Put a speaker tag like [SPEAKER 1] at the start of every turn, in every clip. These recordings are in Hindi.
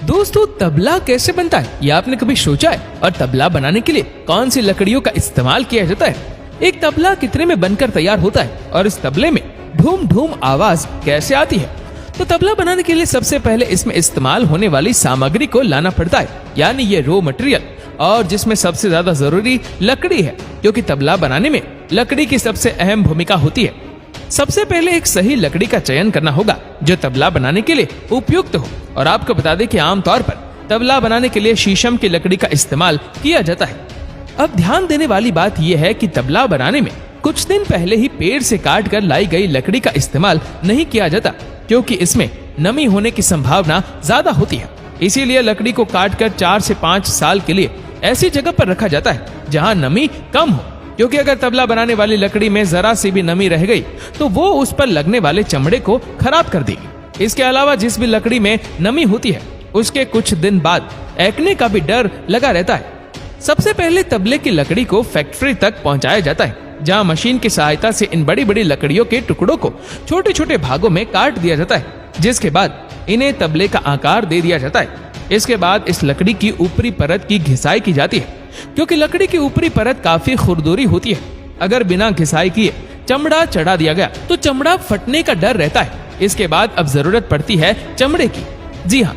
[SPEAKER 1] दोस्तों, तबला कैसे बनता है ये आपने कभी सोचा है? और तबला बनाने के लिए कौन सी लकड़ियों का इस्तेमाल किया जाता है? एक तबला कितने में बनकर तैयार होता है और इस तबले में धूम धूम आवाज कैसे आती है? तो तबला बनाने के लिए सबसे पहले इसमें इस्तेमाल होने वाली सामग्री को लाना पड़ता है, यानी ये रॉ मटेरियल, और जिसमें सबसे ज्यादा जरूरी लकड़ी है, क्योंकि तबला बनाने में लकड़ी की सबसे अहम भूमिका होती है। सबसे पहले एक सही लकड़ी का चयन करना होगा जो तबला बनाने के लिए उपयुक्त हो। और आपको बता दें कि आमतौर पर तबला बनाने के लिए शीशम की लकड़ी का इस्तेमाल किया जाता है। अब ध्यान देने वाली बात यह है कि तबला बनाने में कुछ दिन पहले ही पेड़ से काट कर लाई गई लकड़ी का इस्तेमाल नहीं किया जाता, क्योंकि इसमें नमी होने की संभावना ज्यादा होती है। इसीलिए लकड़ी को काटकर 4 से 5 साल के लिए ऐसी जगह पर रखा जाता है जहां नमी कम हो, क्योंकि अगर तबला बनाने वाली लकड़ी में जरा सी भी नमी रह गई तो वो उस पर लगने वाले चमड़े को खराब कर देगी। इसके अलावा जिस भी लकड़ी में नमी होती है उसके कुछ दिन बाद एक्ने का भी डर लगा रहता है। सबसे पहले तबले की लकड़ी को फैक्ट्री तक पहुंचाया जाता है, जहां मशीन की सहायता से इन बड़ी बड़ी लकड़ियों के टुकड़ों को छोटे छोटे भागों में काट दिया जाता है, जिसके बाद इन्हें तबले का आकार दे दिया जाता है। इसके बाद इस लकड़ी की ऊपरी परत की घिसाई की जाती है, क्योंकि लकड़ी की ऊपरी परत काफी खुरदुरी होती है। अगर बिना घिसाई किए चमड़ा चढ़ा दिया गया तो चमड़ा फटने का डर रहता है। इसके बाद अब जरूरत पड़ती है चमड़े की। जी हाँ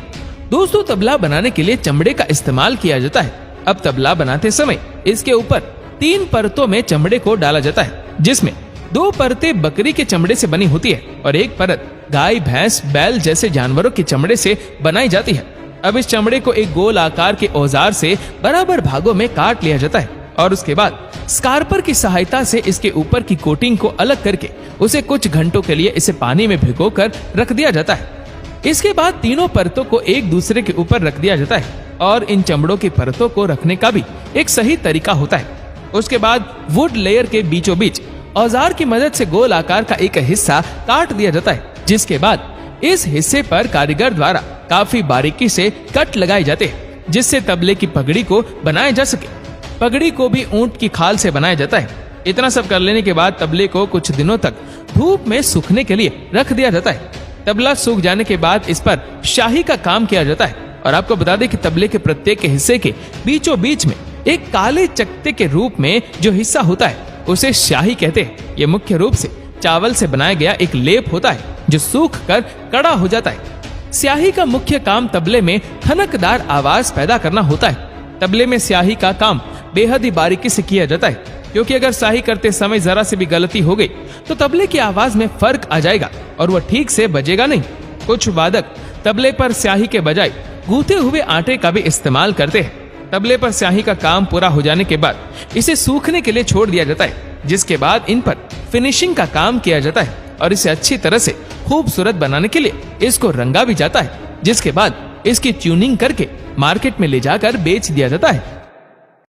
[SPEAKER 1] दोस्तों, तबला बनाने के लिए चमड़े का इस्तेमाल किया जाता है। अब तबला बनाते समय इसके ऊपर 3 परतों में चमड़े को डाला जाता है, जिसमें 2 परतें बकरी के चमड़े से बनी होती है और 1 परत गाय, भैंस, बैल जैसे जानवरों के चमड़े से बनाई जाती है। अब इस चमड़े को एक गोल आकार के औजार से बराबर भागों में काट लिया जाता है और उसके बाद स्कारपर की सहायता से इसके ऊपर की कोटिंग को अलग करके उसे कुछ घंटों के लिए इसे पानी में भिगोकर रख दिया जाता है। इसके बाद तीनों परतों को एक दूसरे के ऊपर रख दिया जाता है और इन चमड़ों की परतों को रखने का भी एक सही तरीका होता है। उसके बाद वुड लेयर के बीचों बीच औजार की मदद से गोल आकार का एक हिस्सा काट दिया जाता है, जिसके बाद इस हिस्से पर कारीगर द्वारा काफी बारीकी से कट लगाए जाते हैं, जिससे तबले की पगड़ी को बनाया जा सके। पगड़ी को भी ऊंट की खाल से बनाया जाता है। इतना सब कर लेने के बाद तबले को कुछ दिनों तक धूप में सूखने के लिए रख दिया जाता है। तबला सूख जाने के बाद इस पर शाही का काम किया जाता है। और आपको बता दें कि तबले के प्रत्येक हिस्से के बीचों बीच में एक काले चकते के रूप में जो हिस्सा होता है उसे शाही कहते हैं। ये मुख्य रूप से चावल से बनाया गया एक लेप होता है जो सूख कर कड़ा हो जाता है। स्याही का मुख्य काम तबले में खनकदार आवाज पैदा करना होता है। तबले में स्याही का काम बेहद ही बारीकी से किया जाता है, क्योंकि अगर स्याही करते समय जरा से भी गलती हो गई तो तबले की आवाज में फर्क आ जाएगा और वह ठीक से बजेगा नहीं। कुछ वादक तबले पर स्याही के बजाय गूंथे हुए आटे का भी इस्तेमाल करते हैं। तबले पर स्याही का काम पूरा हो जाने के बाद इसे सूखने के लिए छोड़ दिया जाता है, जिसके बाद इन पर फिनिशिंग का काम किया जाता है और इसे अच्छी तरह से खूबसूरत बनाने के लिए इसको रंगा भी जाता है, जिसके बाद इसकी ट्यूनिंग करके मार्केट में ले जाकर बेच दिया जाता है।